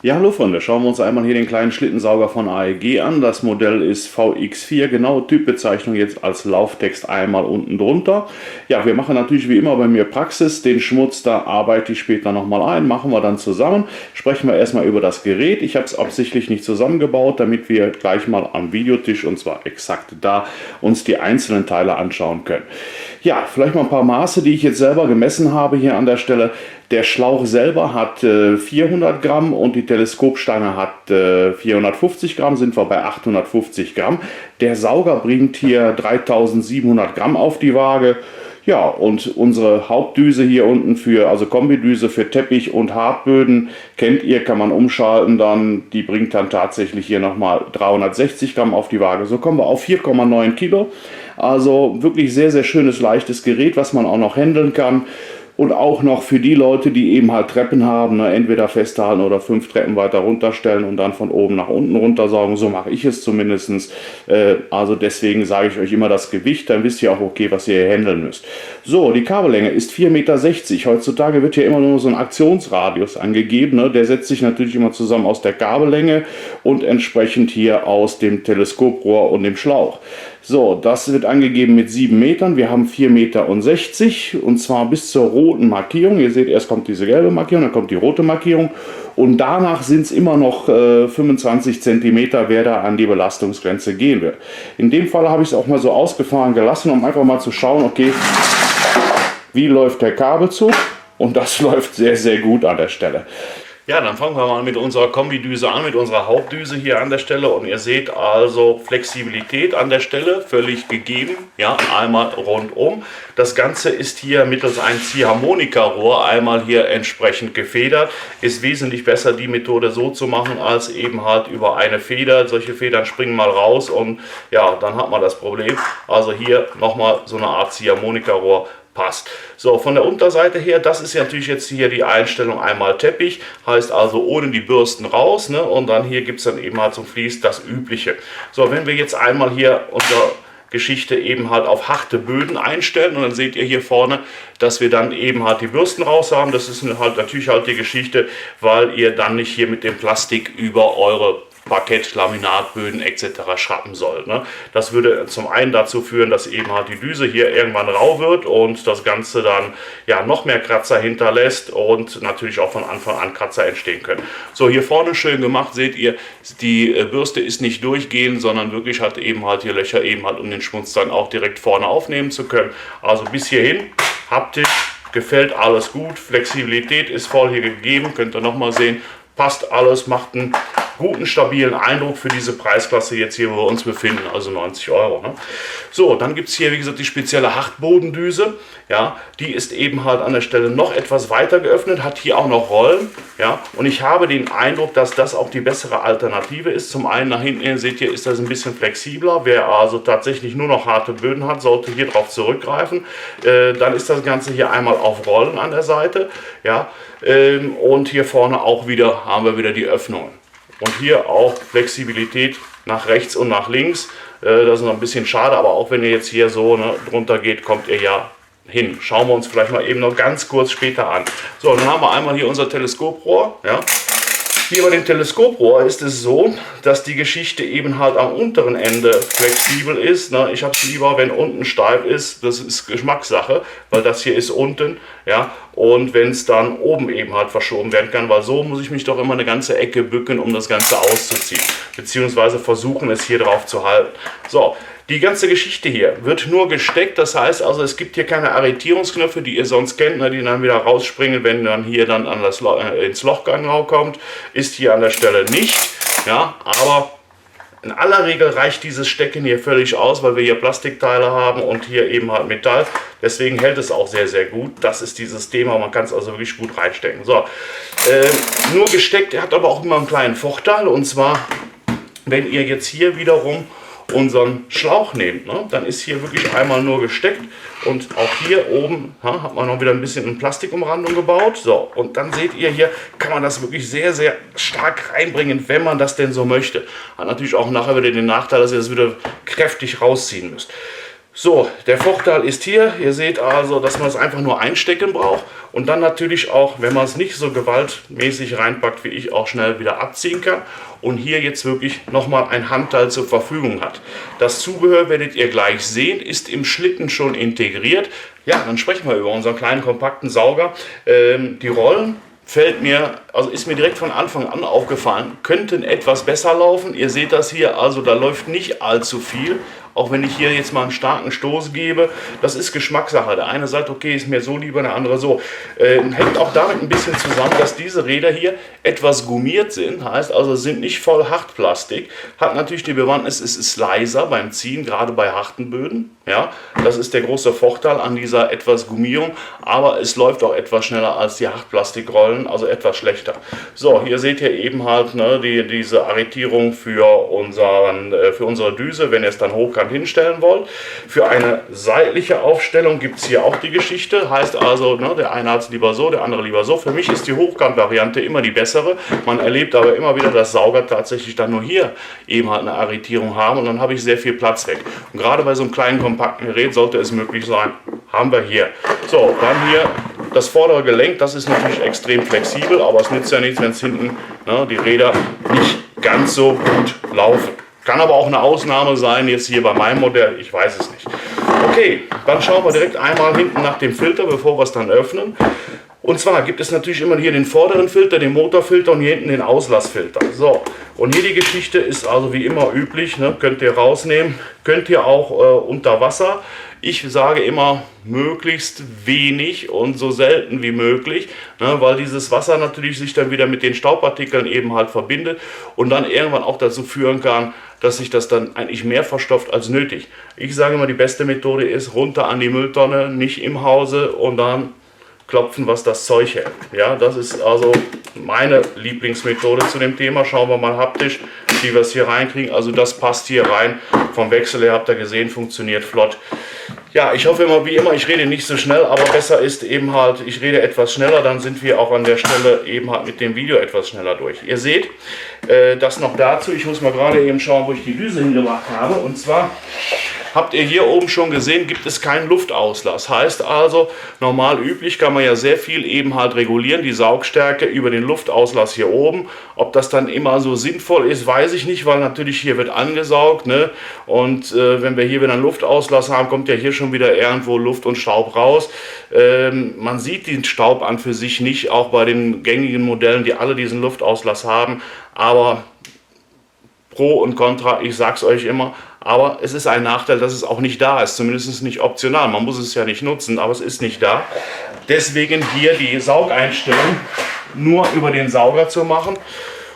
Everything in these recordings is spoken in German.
Ja, hallo Freunde, schauen wir uns einmal hier den kleinen Schlittensauger von AEG an. Das Modell ist VX4, genau Typbezeichnung jetzt als Lauftext einmal unten drunter. Ja, wir machen natürlich wie immer bei mir Praxis, den Schmutz, da arbeite ich später nochmal ein, machen wir dann zusammen. Sprechen wir erstmal über das Gerät. Ich habe es absichtlich nicht zusammengebaut, damit wir gleich mal am Videotisch, und zwar exakt da, uns die einzelnen Teile anschauen können. Ja, vielleicht mal ein paar Maße, die ich jetzt selber gemessen habe hier an der Stelle. Der Schlauch selber hat 400 Gramm und die Teleskopstange hat 450 Gramm, sind wir bei 850 Gramm. Der Sauger bringt hier 3700 Gramm auf die Waage. Ja, und unsere Hauptdüse hier unten also Kombidüse für Teppich und Hartböden, kennt ihr, kann man umschalten dann. Die bringt dann tatsächlich hier nochmal 360 Gramm auf die Waage. So kommen wir auf 4,9 Kilo. Also wirklich sehr, sehr schönes, leichtes Gerät, was man auch noch handeln kann. Und auch noch für die Leute, die eben halt Treppen haben, ne, entweder festhalten oder 5 Treppen weiter runterstellen und dann von oben nach unten runtersaugen. So mache ich es zumindest. Also deswegen sage ich euch immer das Gewicht, dann wisst ihr auch, okay, was ihr hier handeln müsst. So, die Kabellänge ist 4,60 Meter. Heutzutage wird hier immer nur so ein Aktionsradius angegeben. Ne? Der setzt sich natürlich immer zusammen aus der Kabellänge und entsprechend hier aus dem Teleskoprohr und dem Schlauch. So, das wird angegeben mit 7 Metern. Wir haben 4,60 Meter und zwar bis zur roten Markierung. Ihr seht, erst kommt diese gelbe Markierung, dann kommt die rote Markierung und danach sind es immer noch 25 Zentimeter, wer da an die Belastungsgrenze gehen wird. In dem Fall habe ich es auch mal so ausgefahren gelassen, um einfach mal zu schauen, okay, wie läuft der Kabelzug? Und das läuft sehr, sehr gut an der Stelle. Ja, dann fangen wir mal mit unserer Kombidüse an, mit unserer Hauptdüse hier an der Stelle. Und ihr seht also Flexibilität an der Stelle, völlig gegeben. Ja, einmal rundum. Das Ganze ist hier mittels ein Ziehharmonikarohr einmal hier entsprechend gefedert. Ist wesentlich besser, die Methode so zu machen, als eben halt über eine Feder. Solche Federn springen mal raus und ja, dann hat man das Problem. Also hier nochmal so eine Art Ziehharmonikarohr. Passt. So, von der Unterseite her, das ist ja natürlich jetzt hier die Einstellung einmal Teppich, heißt also ohne die Bürsten raus, ne? Und dann hier gibt es dann eben halt zum Vlies das Übliche. So, wenn wir jetzt einmal hier unsere Geschichte eben halt auf harte Böden einstellen und dann seht ihr hier vorne, dass wir dann eben halt die Bürsten raus haben. Das ist halt natürlich halt die Geschichte, weil ihr dann nicht hier mit dem Plastik über eure Parkett, Laminatböden etc. schrappen soll. Ne? Das würde zum einen dazu führen, dass eben halt die Düse hier irgendwann rau wird und das Ganze dann ja noch mehr Kratzer hinterlässt und natürlich auch von Anfang an Kratzer entstehen können. So, hier vorne schön gemacht, seht ihr, die Bürste ist nicht durchgehend, sondern wirklich hat eben halt hier Löcher eben halt, um den Schmutz dann auch direkt vorne aufnehmen zu können. Also bis hierhin, haptisch, gefällt alles gut, Flexibilität ist voll hier gegeben, könnt ihr nochmal sehen. Passt alles, macht einen guten, stabilen Eindruck für diese Preisklasse jetzt hier, wo wir uns befinden, also 90 Euro. Ne? So, dann gibt es hier, wie gesagt, die spezielle Hartbodendüse. Ja, die ist eben halt an der Stelle noch etwas weiter geöffnet, hat hier auch noch Rollen. Ja, und ich habe den Eindruck, dass das auch die bessere Alternative ist. Zum einen nach hinten, ihr seht hier, ist das ein bisschen flexibler. Wer also tatsächlich nur noch harte Böden hat, sollte hier drauf zurückgreifen. Dann ist das Ganze hier einmal auf Rollen an der Seite. Ja, und hier vorne auch wieder haben wir wieder die Öffnungen. Und hier auch Flexibilität nach rechts und nach links. Das ist noch ein bisschen schade, aber auch wenn ihr jetzt hier so drunter geht, kommt ihr ja hin. Schauen wir uns vielleicht mal eben noch ganz kurz später an. So, dann haben wir einmal hier unser Teleskoprohr. Ja. Hier bei dem Teleskoprohr ist es so, dass die Geschichte eben halt am unteren Ende flexibel ist. Ne? Ich habe es lieber, wenn unten steif ist, das ist Geschmackssache, weil das hier ist unten. Ja? Und wenn es dann oben eben halt verschoben werden kann, weil so muss ich mich doch immer eine ganze Ecke bücken, um das Ganze auszuziehen. Beziehungsweise versuchen, es hier drauf zu halten. So. Die ganze Geschichte hier wird nur gesteckt, das heißt also, es gibt hier keine Arretierungsknöpfe, die ihr sonst kennt, ne, die dann wieder rausspringen, wenn dann hier dann an ins Loch genau kommt, ist hier an der Stelle nicht, ja, aber in aller Regel reicht dieses Stecken hier völlig aus, weil wir hier Plastikteile haben und hier eben halt Metall, deswegen hält es auch sehr, sehr gut, das ist dieses Thema, man kann es also wirklich gut reinstecken. So, nur gesteckt, hat aber auch immer einen kleinen Vorteil, und zwar, wenn ihr jetzt hier wiederum unseren Schlauch nehmt, ne, dann ist hier wirklich einmal nur gesteckt und auch hier oben hat man noch wieder ein bisschen eine Plastikumrandung gebaut. So, und dann seht ihr hier, kann man das wirklich sehr, sehr stark reinbringen, wenn man das denn so möchte. Hat natürlich auch nachher wieder den Nachteil, dass ihr das wieder kräftig rausziehen müsst. So, der Vorteil ist hier, ihr seht also, dass man es einfach nur einstecken braucht und dann natürlich auch, wenn man es nicht so gewaltmäßig reinpackt wie ich, auch schnell wieder abziehen kann und hier jetzt wirklich nochmal ein Handteil zur Verfügung hat. Das Zubehör werdet ihr gleich sehen, ist im Schlitten schon integriert. Ja, dann sprechen wir über unseren kleinen kompakten Sauger. Die Rollen ist mir direkt von Anfang an aufgefallen, könnten etwas besser laufen. Ihr seht das hier, also da läuft nicht allzu viel. Auch wenn ich hier jetzt mal einen starken Stoß gebe, das ist Geschmackssache. Der eine sagt, okay, ist mir so lieber, der andere so. Hängt auch damit ein bisschen zusammen, dass diese Räder hier etwas gummiert sind. Heißt also, sind nicht voll Hartplastik. Hat natürlich die Bewandtnis, es ist leiser beim Ziehen, gerade bei harten Böden. Ja, das ist der große Vorteil an dieser etwas Gummierung. Aber es läuft auch etwas schneller als die Hartplastikrollen, also etwas schlechter. So, hier seht ihr eben halt diese Arretierung für unsere Düse, wenn ihr es dann hochkant hinstellen wollt. Für eine seitliche Aufstellung gibt es hier auch die Geschichte. Heißt also, der eine hat es lieber so, der andere lieber so. Für mich ist die Hochkant-Variante immer die bessere. Man erlebt aber immer wieder, dass Sauger tatsächlich dann nur hier eben halt eine Arretierung haben und dann habe ich sehr viel Platz weg. Und gerade bei so einem kleinen kompakten Gerät sollte es möglich sein. Haben wir hier. So, dann hier das vordere Gelenk, das ist natürlich extrem flexibel, aber es nützt ja nichts, wenn es hinten die Räder nicht ganz so gut laufen. Kann aber auch eine Ausnahme sein, jetzt hier bei meinem Modell, ich weiß es nicht. Okay, dann schauen wir direkt einmal hinten nach dem Filter, bevor wir es dann öffnen. Und zwar gibt es natürlich immer hier den vorderen Filter, den Motorfilter und hier hinten den Auslassfilter. So, und hier die Geschichte ist also wie immer üblich, könnt ihr rausnehmen, könnt ihr auch unter Wasser. Ich sage immer möglichst wenig und so selten wie möglich, weil dieses Wasser natürlich sich dann wieder mit den Staubpartikeln eben halt verbindet und dann irgendwann auch dazu führen kann, dass sich das dann eigentlich mehr verstopft als nötig. Ich sage immer, die beste Methode ist runter an die Mülltonne, nicht im Hause und dann klopfen, was das Zeug hält. Ja, das ist also meine Lieblingsmethode zu dem Thema. Schauen wir mal haptisch, wie wir es hier reinkriegen. Also das passt hier rein. Vom Wechsel her habt ihr gesehen, funktioniert flott. Ja, ich hoffe immer, wie immer, ich rede nicht so schnell, aber besser ist eben halt, ich rede etwas schneller, dann sind wir auch an der Stelle eben halt mit dem Video etwas schneller durch. Ihr seht, das noch dazu, ich muss mal gerade eben schauen, wo ich die Düse hingebracht habe, und zwar habt ihr hier oben schon gesehen, gibt es keinen Luftauslass. Heißt also, normal üblich kann man ja sehr viel eben halt regulieren, die Saugstärke über den Luftauslass hier oben. Ob das dann immer so sinnvoll ist, weiß ich nicht, weil natürlich hier wird angesaugt, und wenn wir hier wieder einen Luftauslass haben, kommt ja hier schon wieder irgendwo Luft und Staub raus. Man sieht den Staub an für sich nicht, auch bei den gängigen Modellen, die alle diesen Luftauslass haben, aber Pro und Contra, ich sag's euch immer, aber es ist ein Nachteil, dass es auch nicht da ist, zumindest nicht optional. Man muss es ja nicht nutzen, aber es ist nicht da. Deswegen hier die Saugeinstellung nur über den Sauger zu machen.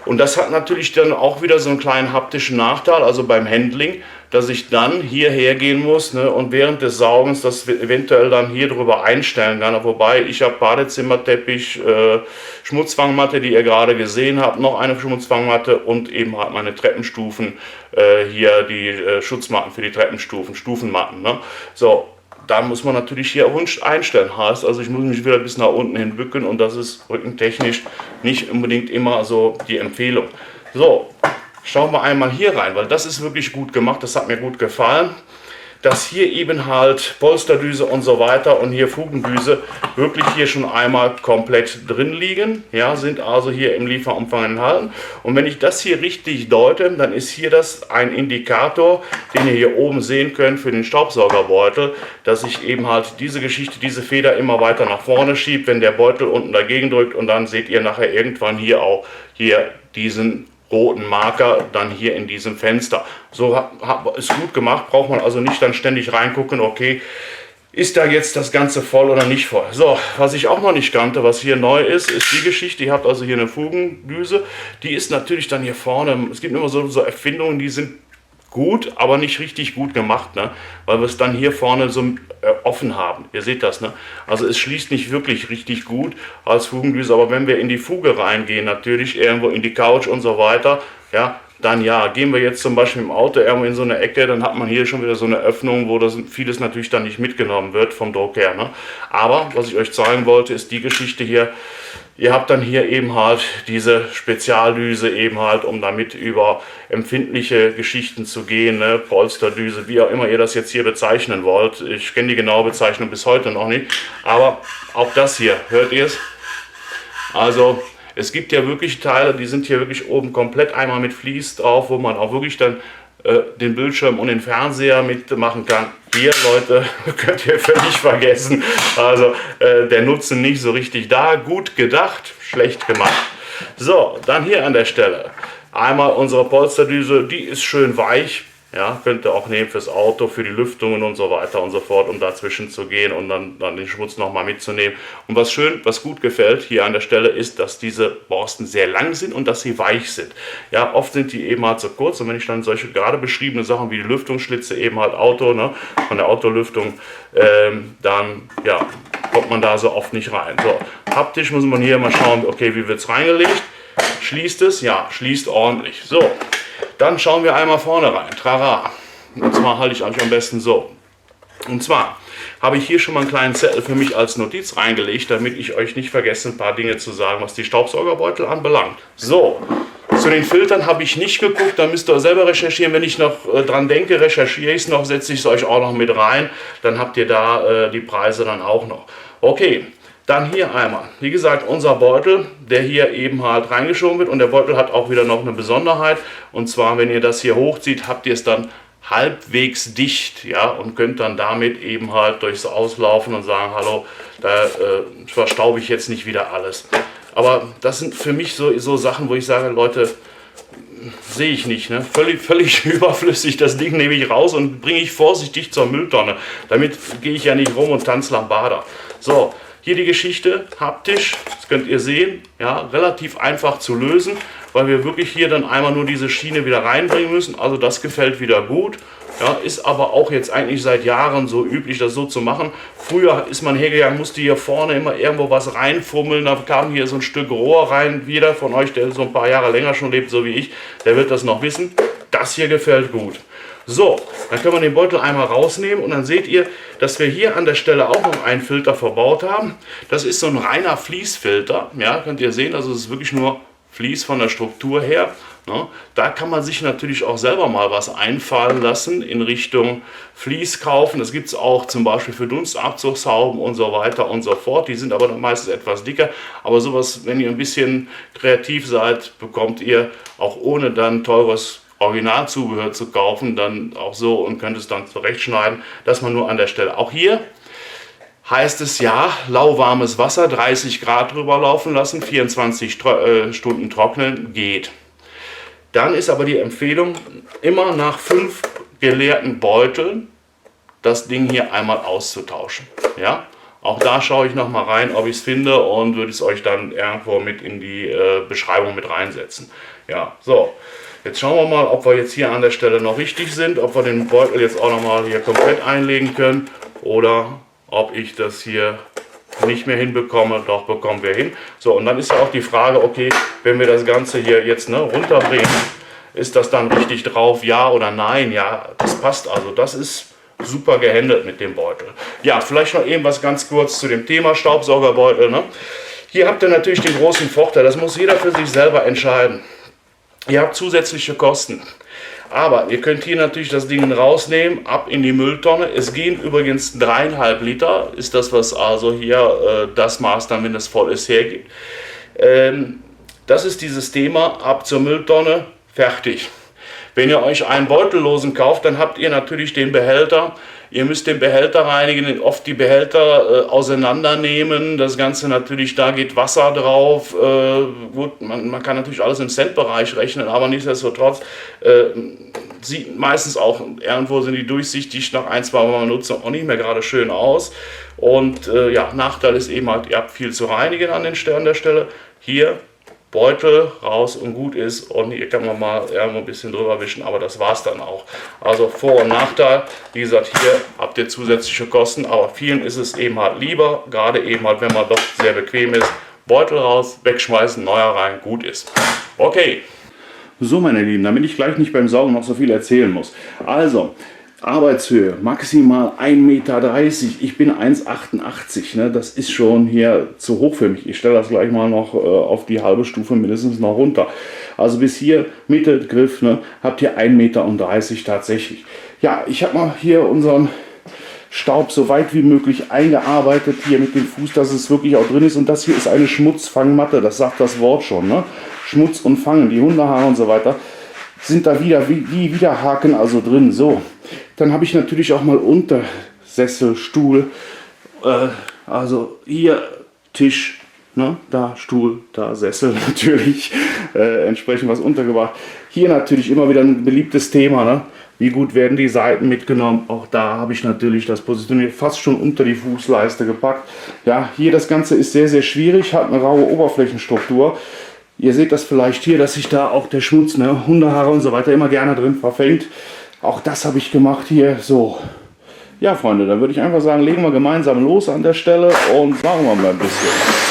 Und das hat natürlich dann auch wieder so einen kleinen haptischen Nachteil, also beim Handling, dass ich dann hierher gehen muss und während des Saugens das eventuell dann hier drüber einstellen kann. Wobei ich habe Badezimmerteppich, Schmutzfangmatte, die ihr gerade gesehen habt, noch eine Schmutzfangmatte und eben halt meine Treppenstufen, hier die Schutzmatten für die Treppenstufen, Stufenmatten. So. Da muss man natürlich hier Wunsch einstellen. Heißt also, ich muss mich wieder bis nach unten hin bücken und das ist rückentechnisch nicht unbedingt immer so die Empfehlung. So, schauen wir einmal hier rein, weil das ist wirklich gut gemacht, das hat mir gut gefallen. Dass hier eben halt Polsterdüse und so weiter und hier Fugendüse wirklich hier schon einmal komplett drin liegen, ja, sind also hier im Lieferumfang enthalten. Und wenn ich das hier richtig deute, dann ist hier das ein Indikator, den ihr hier oben sehen könnt für den Staubsaugerbeutel, dass ich eben halt diese Geschichte, diese Feder immer weiter nach vorne schiebe, wenn der Beutel unten dagegen drückt und dann seht ihr nachher irgendwann hier auch hier diesen roten Marker dann hier in diesem Fenster. So ist gut gemacht, braucht man also nicht dann ständig reingucken, okay, ist da jetzt das Ganze voll oder nicht voll. So, was ich auch noch nicht kannte, was hier neu ist, ist die Geschichte, ihr habt also hier eine Fugendüse, die ist natürlich dann hier vorne, es gibt immer so Erfindungen, die sind gut, aber nicht richtig gut gemacht, weil wir es dann hier vorne so offen haben. Ihr seht das, Also es schließt nicht wirklich richtig gut als Fugendüse, aber wenn wir in die Fuge reingehen, natürlich irgendwo in die Couch und so weiter, ja, Dann ja, gehen wir jetzt zum Beispiel im Auto irgendwo in so eine Ecke, dann hat man hier schon wieder so eine Öffnung, wo das vieles natürlich dann nicht mitgenommen wird vom Druck her. Ne? Aber was ich euch zeigen wollte, ist die Geschichte hier. Ihr habt dann hier eben halt diese Spezialdüse eben halt, um damit über empfindliche Geschichten zu gehen, ne? Polsterdüse, wie auch immer ihr das jetzt hier bezeichnen wollt. Ich kenne die genaue Bezeichnung bis heute noch nicht, aber auch das hier, hört ihr es? Also es gibt ja wirklich Teile, die sind hier wirklich oben komplett einmal mit Vlies drauf, wo man auch wirklich dann den Bildschirm und den Fernseher mitmachen kann. Hier, Leute, könnt ihr völlig vergessen. Also der Nutzen nicht so richtig da. Gut gedacht, schlecht gemacht. So, dann hier an der Stelle. Einmal unsere Polsterdüse, die ist schön weich. Ja, könnt ihr auch nehmen fürs Auto, für die Lüftungen und so weiter und so fort, um dazwischen zu gehen und dann den Schmutz nochmal mitzunehmen. Und was gut gefällt hier an der Stelle ist, dass diese Borsten sehr lang sind und dass sie weich sind. Ja, oft sind die eben halt so kurz und wenn ich dann solche gerade beschriebene Sachen wie die Lüftungsschlitze eben halt Auto, ne, von der Autolüftung, dann ja, kommt man da so oft nicht rein. So, haptisch muss man hier mal schauen, okay, wie wird es reingelegt? Schließt es? Ja, schließt ordentlich. So. Dann schauen wir einmal vorne rein. Trara. Und zwar halte ich euch am besten so. Und zwar habe ich hier schon mal einen kleinen Zettel für mich als Notiz reingelegt, damit ich euch nicht vergesse, ein paar Dinge zu sagen, was die Staubsaugerbeutel anbelangt. So, zu den Filtern habe ich nicht geguckt, da müsst ihr selber recherchieren. Wenn ich noch dran denke, recherchiere ich es noch, setze ich es euch auch noch mit rein. Dann habt ihr da die Preise dann auch noch. Okay. Dann hier einmal, wie gesagt, unser Beutel, der hier eben halt reingeschoben wird und der Beutel hat auch wieder noch eine Besonderheit und zwar, wenn ihr das hier hochzieht, habt ihr es dann halbwegs dicht, ja, und könnt dann damit eben halt durchs Auslaufen und sagen, hallo, da verstaube ich jetzt nicht wieder alles. Aber das sind für mich so Sachen, wo ich sage, Leute, sehe ich nicht, ne? Völlig überflüssig, das Ding nehme ich raus und bringe ich vorsichtig zur Mülltonne. Damit gehe ich ja nicht rum und tanze Lambada. So. Hier die Geschichte, haptisch, das könnt ihr sehen, ja, relativ einfach zu lösen, weil wir wirklich hier dann einmal nur diese Schiene wieder reinbringen müssen. Also das gefällt wieder gut, ja, ist aber auch jetzt eigentlich seit Jahren so üblich, das so zu machen. Früher ist man hergegangen, musste hier vorne immer irgendwo was reinfummeln, da kam hier so ein Stück Rohr rein. Jeder von euch, der so ein paar Jahre länger schon lebt, so wie ich, der wird das noch wissen. Das hier gefällt gut. So, dann können wir den Beutel einmal rausnehmen und dann seht ihr, dass wir hier an der Stelle auch noch einen Filter verbaut haben. Das ist so ein reiner Fließfilter, ja, könnt ihr sehen, also es ist wirklich nur Vlies von der Struktur her. Ne? Da kann man sich natürlich auch selber mal was einfallen lassen in Richtung Vlies kaufen. Das gibt es auch zum Beispiel für Dunstabzugshauben und so weiter und so fort. Die sind aber dann meistens etwas dicker. Aber sowas, wenn ihr ein bisschen kreativ seid, bekommt ihr auch ohne dann teures Originalzubehör zu kaufen, dann auch so und könnt es dann zurechtschneiden, dass man nur an der Stelle, auch hier heißt es ja, lauwarmes Wasser, 30 Grad drüber laufen lassen, 24 Stunden trocknen, geht. Dann ist aber die Empfehlung, immer nach 5 geleerten Beuteln das Ding hier einmal auszutauschen. Ja? Auch da schaue ich noch mal rein, ob ich es finde und würde es euch dann irgendwo mit in die Beschreibung mit reinsetzen. Ja, so. Jetzt schauen wir mal, ob wir jetzt hier an der Stelle noch richtig sind, ob wir den Beutel jetzt auch noch mal hier komplett einlegen können oder ob ich das hier nicht mehr hinbekomme. Doch, bekommen wir hin. So, und dann ist ja auch die Frage, okay, wenn wir das Ganze hier jetzt runterbringen, ist das dann richtig drauf, ja oder nein? Ja, das passt also, das ist super gehandelt mit dem Beutel. Ja, vielleicht noch eben was ganz kurz zu dem Thema Staubsaugerbeutel. Ne? Hier habt ihr natürlich den großen Vorteil, das muss jeder für sich selber entscheiden. Ihr habt zusätzliche Kosten, aber ihr könnt hier natürlich das Ding rausnehmen, ab in die Mülltonne. Es gehen übrigens 3,5 Liter, ist das, was also hier das Maß dann, wenn es voll ist, hergibt. Das ist dieses Thema, ab zur Mülltonne, fertig. Wenn ihr euch einen Beutellosen kauft, dann habt ihr natürlich den Behälter. Ihr müsst den Behälter reinigen, oft die Behälter auseinandernehmen. Das Ganze natürlich, da geht Wasser drauf. Gut, man kann natürlich alles im Centbereich rechnen, aber nichtsdestotrotz sieht meistens auch, irgendwo sind die durchsichtig, nach 1, 2 Mal Nutzung auch nicht mehr gerade schön aus. Und ja, Nachteil ist eben halt, ihr habt viel zu reinigen an der Stelle. Hier Beutel raus und gut ist und hier kann man mal irgendwo ein bisschen drüber wischen, aber das war es dann auch. Also Vor- und Nachteil, wie gesagt, hier habt ihr zusätzliche Kosten, aber vielen ist es eben halt lieber, gerade eben halt, wenn man doch sehr bequem ist, Beutel raus, wegschmeißen, neuer rein, gut ist. Okay. So, meine Lieben, damit ich gleich nicht beim Saugen noch so viel erzählen muss. Also, Arbeitshöhe maximal 1,30 Meter. Ich bin 1,88 m. Ne? Das ist schon hier zu hoch für mich. Ich stelle das gleich mal noch auf die halbe Stufe mindestens noch runter. Also bis hier Mitte Griff, ne, habt ihr 1,30 Meter tatsächlich. Ja, ich habe mal hier unseren Staub so weit wie möglich eingearbeitet hier mit dem Fuß, dass es wirklich auch drin ist. Und das hier ist eine Schmutzfangmatte, das sagt das Wort schon. Ne? Schmutz und Fangen, die Hundehaare und so weiter sind da wieder wie Widerhaken also drin. So, dann habe ich natürlich auch mal Untersessel, Stuhl, also hier Tisch, ne? Da Stuhl, da Sessel natürlich, entsprechend was untergebracht. Hier natürlich immer wieder ein beliebtes Thema, ne? Wie gut werden die Seiten mitgenommen? Auch da habe ich natürlich das positioniert fast schon unter die Fußleiste gepackt. Ja, hier das Ganze ist sehr, sehr schwierig, hat eine raue Oberflächenstruktur. Ihr seht das vielleicht hier, dass sich da auch der Schmutz, ne, Hundehaare und so weiter immer gerne drin verfängt. Auch das habe ich gemacht hier. So, ja Freunde, dann würde ich einfach sagen, legen wir gemeinsam los an der Stelle und machen wir mal ein bisschen.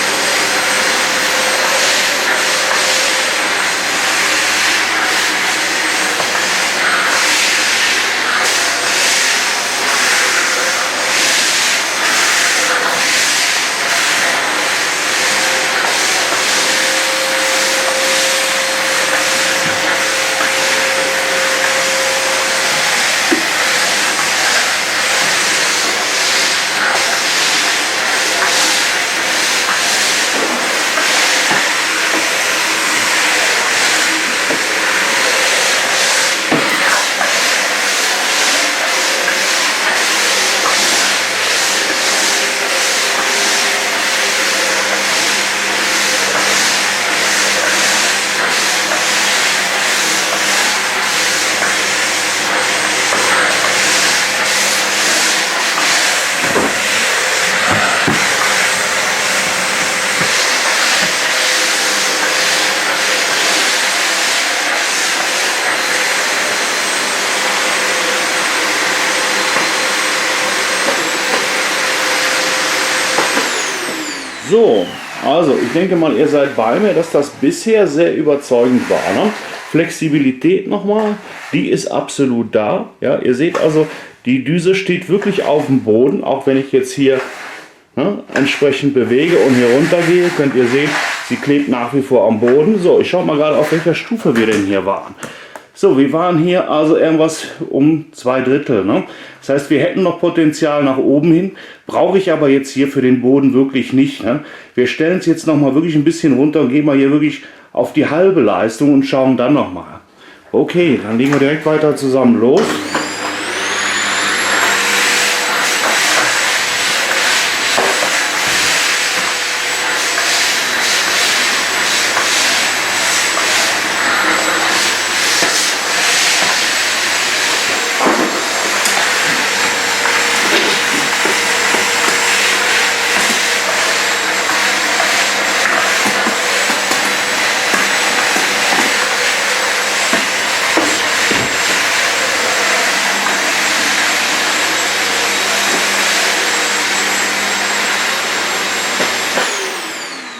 So, also ich denke mal, ihr seid bei mir, dass das bisher sehr überzeugend war. Ne? Flexibilität nochmal, die ist absolut da. Ja, ihr seht also, die Düse steht wirklich auf dem Boden, auch wenn ich jetzt hier entsprechend bewege und hier runter gehe, könnt ihr sehen, sie klebt nach wie vor am Boden. So, ich schaue mal gerade, auf welcher Stufe wir denn hier waren. So, wir waren hier also irgendwas um 2/3. Ne? Das heißt, wir hätten noch Potenzial nach oben hin, brauche ich aber jetzt hier für den Boden wirklich nicht. Ne? Wir stellen es jetzt noch mal wirklich ein bisschen runter und gehen mal hier wirklich auf die halbe Leistung und schauen dann noch mal. Okay, dann legen wir direkt weiter zusammen los.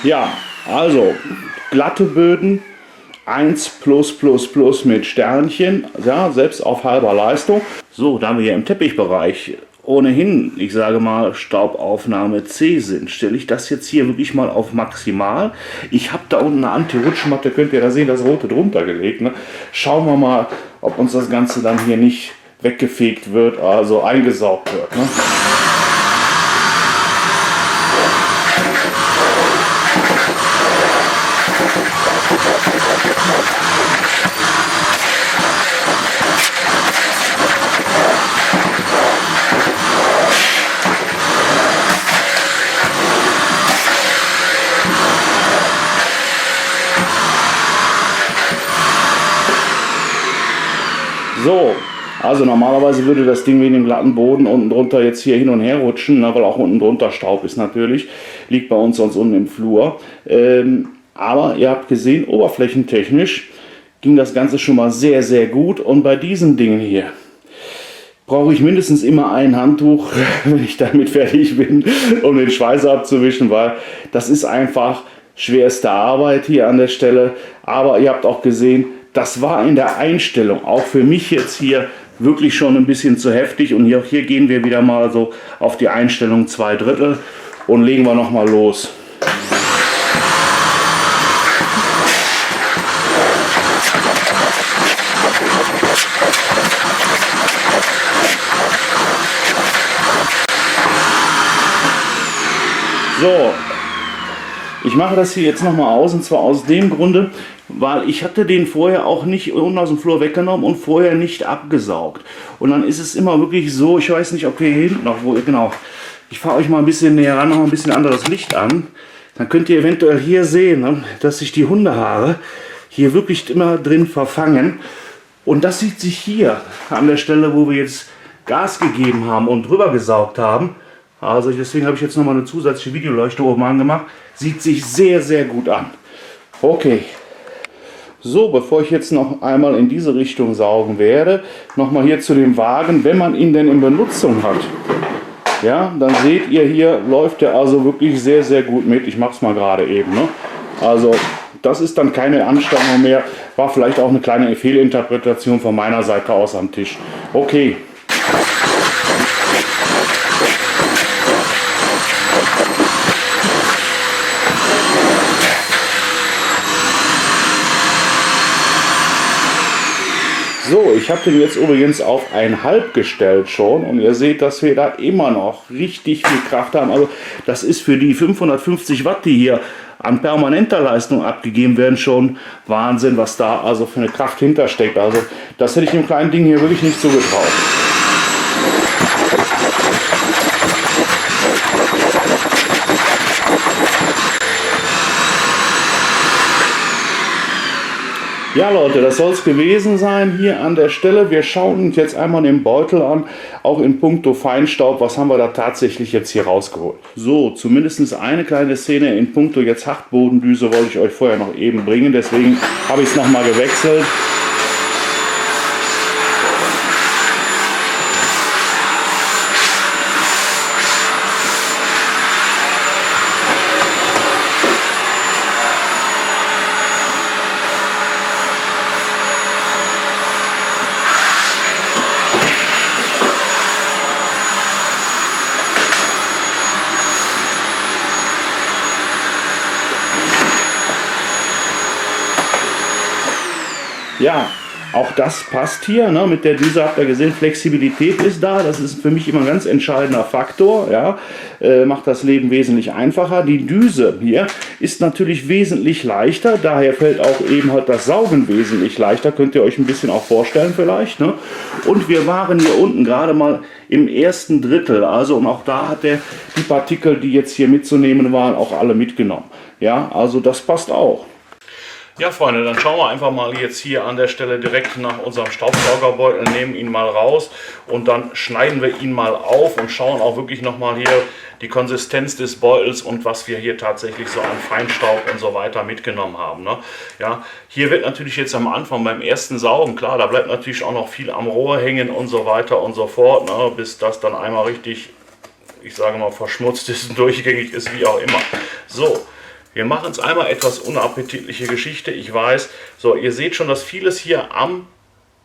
Ja, also glatte Böden, 1+++ mit Sternchen, ja, selbst auf halber Leistung. So, da wir hier im Teppichbereich ohnehin, ich sage mal, Staubaufnahme C sind, stelle ich das jetzt hier wirklich mal auf maximal. Ich habe da unten eine Anti-Rutschmatte, könnt ihr da sehen, das rote drunter gelegt. Ne? Schauen wir mal, ob uns das Ganze dann hier nicht weggefegt wird, also eingesaugt wird. Ne? So, also normalerweise würde das Ding wegen dem glatten Boden unten drunter jetzt hier hin und her rutschen, ne, weil auch unten drunter Staub ist natürlich, liegt bei uns sonst unten im Flur. Aber ihr habt gesehen, oberflächentechnisch ging das Ganze schon mal sehr, sehr gut. Und bei diesen Dingen hier brauche ich mindestens immer ein Handtuch, wenn ich damit fertig bin, um den Schweiß abzuwischen, weil das ist einfach schwerste Arbeit hier an der Stelle. Aber ihr habt auch gesehen, das war in der Einstellung auch für mich jetzt hier wirklich schon ein bisschen zu heftig. Und hier gehen wir wieder mal so auf die Einstellung 2/3 und legen wir noch mal los. So, ich mache das hier jetzt nochmal aus, und zwar aus dem Grunde, weil ich hatte den vorher auch nicht unten aus dem Flur weggenommen und vorher nicht abgesaugt. Und dann ist es immer wirklich so, ich weiß nicht, ob wir hier hinten noch, genau, ich fahre euch mal ein bisschen näher ran, noch ein bisschen anderes Licht an. Dann könnt ihr eventuell hier sehen, ne, dass sich die Hundehaare hier wirklich immer drin verfangen. Und das sieht sich hier an der Stelle, wo wir jetzt Gas gegeben haben und drüber gesaugt haben. Also deswegen habe ich jetzt nochmal eine zusätzliche Videoleuchte oben angemacht. Sieht sich sehr, sehr gut an. Okay. So, bevor ich jetzt noch einmal in diese Richtung saugen werde, nochmal hier zu dem Wagen, wenn man ihn denn in Benutzung hat. Ja, dann seht ihr hier, läuft der also wirklich sehr, sehr gut mit. Ich mache es mal gerade eben. Ne? Also das ist dann keine Anstrengung mehr. War vielleicht auch eine kleine Fehlinterpretation von meiner Seite aus am Tisch. Okay. So, ich habe den jetzt übrigens auf 1,5 gestellt schon und ihr seht, dass wir da immer noch richtig viel Kraft haben. Also das ist für die 550 Watt, die hier an permanenter Leistung abgegeben werden, schon Wahnsinn, was da also für eine Kraft hintersteckt. Also das hätte ich dem kleinen Ding hier wirklich nicht zugetraut. Ja Leute, das soll es gewesen sein hier an der Stelle. Wir schauen uns jetzt einmal den Beutel an, auch in puncto Feinstaub. Was haben wir da tatsächlich jetzt hier rausgeholt? So, zumindest eine kleine Szene in puncto jetzt Hartbodendüse wollte ich euch vorher noch eben bringen. Deswegen habe ich es nochmal gewechselt. Ja, auch das passt hier, ne? Mit der Düse habt ihr gesehen, Flexibilität ist da, das ist für mich immer ein ganz entscheidender Faktor, ja? Macht das Leben wesentlich einfacher. Die Düse hier ist natürlich wesentlich leichter, daher fällt auch eben halt das Saugen wesentlich leichter, könnt ihr euch ein bisschen auch vorstellen vielleicht, ne? Und wir waren hier unten gerade mal im ersten Drittel, also und auch da hat er die Partikel, die jetzt hier mitzunehmen waren, auch alle mitgenommen, ja, also das passt auch. Ja Freunde, dann schauen wir einfach mal jetzt hier an der Stelle direkt nach unserem Staubsaugerbeutel, nehmen ihn mal raus und dann schneiden wir ihn mal auf und schauen auch wirklich nochmal hier die Konsistenz des Beutels und was wir hier tatsächlich so an Feinstaub und so weiter mitgenommen haben. Ne? Ja, hier wird natürlich jetzt am Anfang beim ersten Saugen, klar, da bleibt natürlich auch noch viel am Rohr hängen und so weiter und so fort, ne? Bis das dann einmal richtig, ich sage mal, verschmutzt ist und durchgängig ist, wie auch immer. So. Wir machen es einmal etwas unappetitliche Geschichte, ich weiß. So, ihr seht schon, dass vieles hier am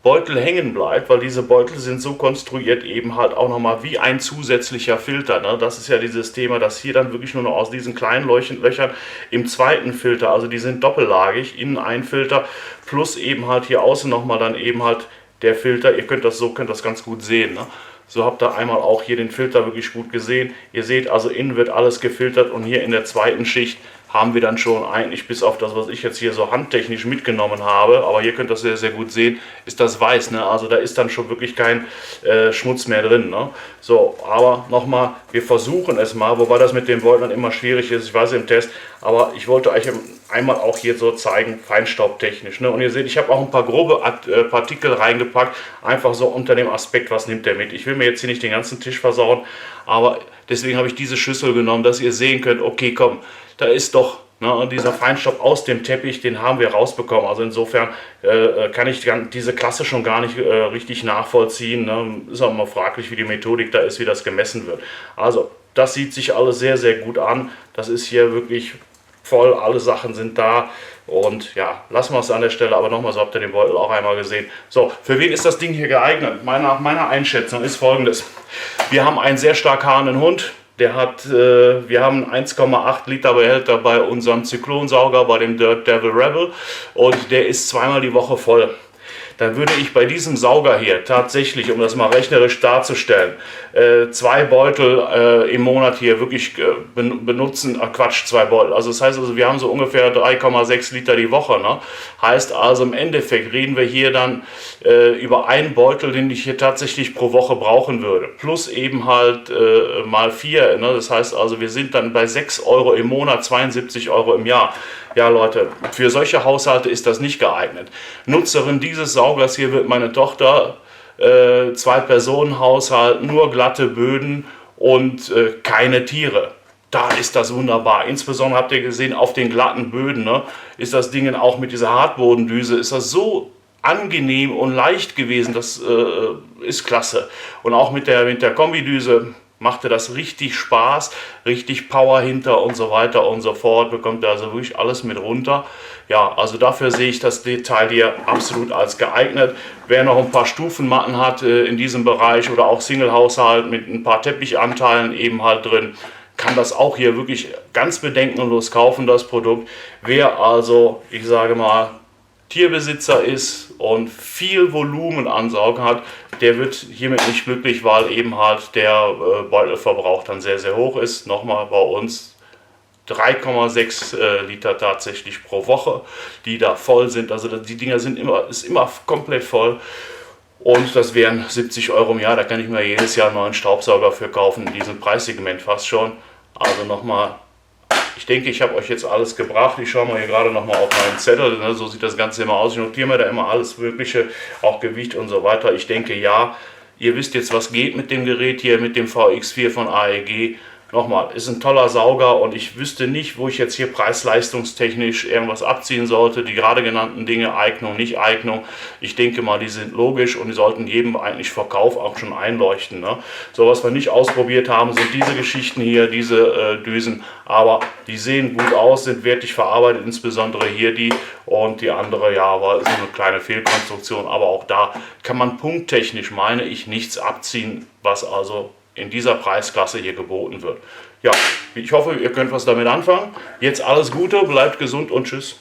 Beutel hängen bleibt, weil diese Beutel sind so konstruiert eben halt auch nochmal wie ein zusätzlicher Filter. Ne? Das ist ja dieses Thema, dass hier dann wirklich nur noch aus diesen kleinen Löchern im zweiten Filter, also die sind doppellagig, innen ein Filter plus eben halt hier außen nochmal dann eben halt der Filter. Ihr könnt das ganz gut sehen. Ne? So habt ihr einmal auch hier den Filter wirklich gut gesehen. Ihr seht also, innen wird alles gefiltert und hier in der zweiten Schicht haben wir dann schon eigentlich, bis auf das, was ich jetzt hier so handtechnisch mitgenommen habe, aber hier könnt ihr das sehr, sehr gut sehen, ist das weiß, ne? Also da ist dann schon wirklich kein Schmutz mehr drin, ne? So, aber nochmal, wir versuchen es mal, wobei das mit den Beuteln immer schwierig ist, ich weiß im Test, aber ich wollte euch einmal auch hier so zeigen, feinstaubtechnisch, ne? Und ihr seht, ich habe auch ein paar grobe Partikel reingepackt, einfach so unter dem Aspekt, was nimmt der mit. Ich will mir jetzt hier nicht den ganzen Tisch versauen, aber deswegen habe ich diese Schüssel genommen, dass ihr sehen könnt, okay, komm, da ist doch, ne, dieser Feinstaub aus dem Teppich, den haben wir rausbekommen. Also insofern kann ich diese Klasse schon gar nicht richtig nachvollziehen. Ne. Ist auch mal fraglich, wie die Methodik da ist, wie das gemessen wird. Also das sieht sich alles sehr, sehr gut an. Das ist hier wirklich voll, alle Sachen sind da. Und ja, lassen wir es an der Stelle, aber nochmal, so habt ihr den Beutel auch einmal gesehen. So, für wen ist das Ding hier geeignet? Nach meiner Einschätzung ist folgendes. Wir haben einen sehr stark haarenden Hund. Wir haben 1,8 Liter Behälter bei unserem Zyklonsauger, bei dem Dirt Devil Rebel. Und der ist zweimal die Woche voll. Dann würde ich bei diesem Sauger hier tatsächlich, um das mal rechnerisch darzustellen, 2 Beutel im Monat hier wirklich benutzen. Quatsch, 2 Beutel. Also das heißt, also, wir haben so ungefähr 3,6 Liter die Woche. Ne? Heißt also im Endeffekt reden wir hier dann über einen Beutel, den ich hier tatsächlich pro Woche brauchen würde. Plus eben halt mal 4. Ne? Das heißt also, wir sind dann bei 6 Euro im Monat, 72 Euro im Jahr. Ja Leute, für solche Haushalte ist das nicht geeignet. Nutzerin dieses Saugers hier wird meine Tochter, 2-Personen-Haushalt, nur glatte Böden und keine Tiere. Da ist das wunderbar. Insbesondere habt ihr gesehen, auf den glatten Böden, ne, ist das Ding auch mit dieser Hartbodendüse, ist das so angenehm und leicht gewesen, das ist klasse. Und auch mit der Kombidüse machte das richtig Spaß, richtig Power hinter und so weiter und so fort, bekommt ihr also wirklich alles mit runter. Ja, also dafür sehe ich das Detail hier absolut als geeignet. Wer noch ein paar Stufenmatten hat in diesem Bereich oder auch Single-Haushalt mit ein paar Teppichanteilen eben halt drin, kann das auch hier wirklich ganz bedenkenlos kaufen, das Produkt. Wer also, ich sage mal, Tierbesitzer ist und viel Volumenansaugen hat, der wird hiermit nicht glücklich, weil eben halt der Beutelverbrauch dann sehr, sehr hoch ist. Nochmal bei uns 3,6 Liter tatsächlich pro Woche, die da voll sind. Also die Dinger ist immer komplett voll. Und das wären 70 Euro im Jahr. Da kann ich mir jedes Jahr einen neuen Staubsauger für kaufen, in diesem Preissegment fast schon. Also nochmal. Ich denke, ich habe euch jetzt alles gebracht. Ich schaue mal hier gerade nochmal auf meinen Zettel. Ne? So sieht das Ganze immer aus. Ich notiere mir da immer alles Mögliche, auch Gewicht und so weiter. Ich denke, ja, ihr wisst jetzt, was geht mit dem Gerät hier, mit dem VX4 von AEG. Nochmal, ist ein toller Sauger und ich wüsste nicht, wo ich jetzt hier preis-leistungstechnisch irgendwas abziehen sollte. Die gerade genannten Dinge, Eignung, Nicht-Eignung, ich denke mal, die sind logisch und die sollten jedem eigentlich vor Kauf auch schon einleuchten. Ne? So, was wir nicht ausprobiert haben, sind diese Geschichten hier, diese Düsen, aber die sehen gut aus, sind wertig verarbeitet, insbesondere hier die und die andere, ja, war so eine kleine Fehlkonstruktion, aber auch da kann man punkttechnisch, meine ich, nichts abziehen, was also in dieser Preisklasse hier geboten wird. Ja, ich hoffe, ihr könnt was damit anfangen. Jetzt alles Gute, bleibt gesund und tschüss.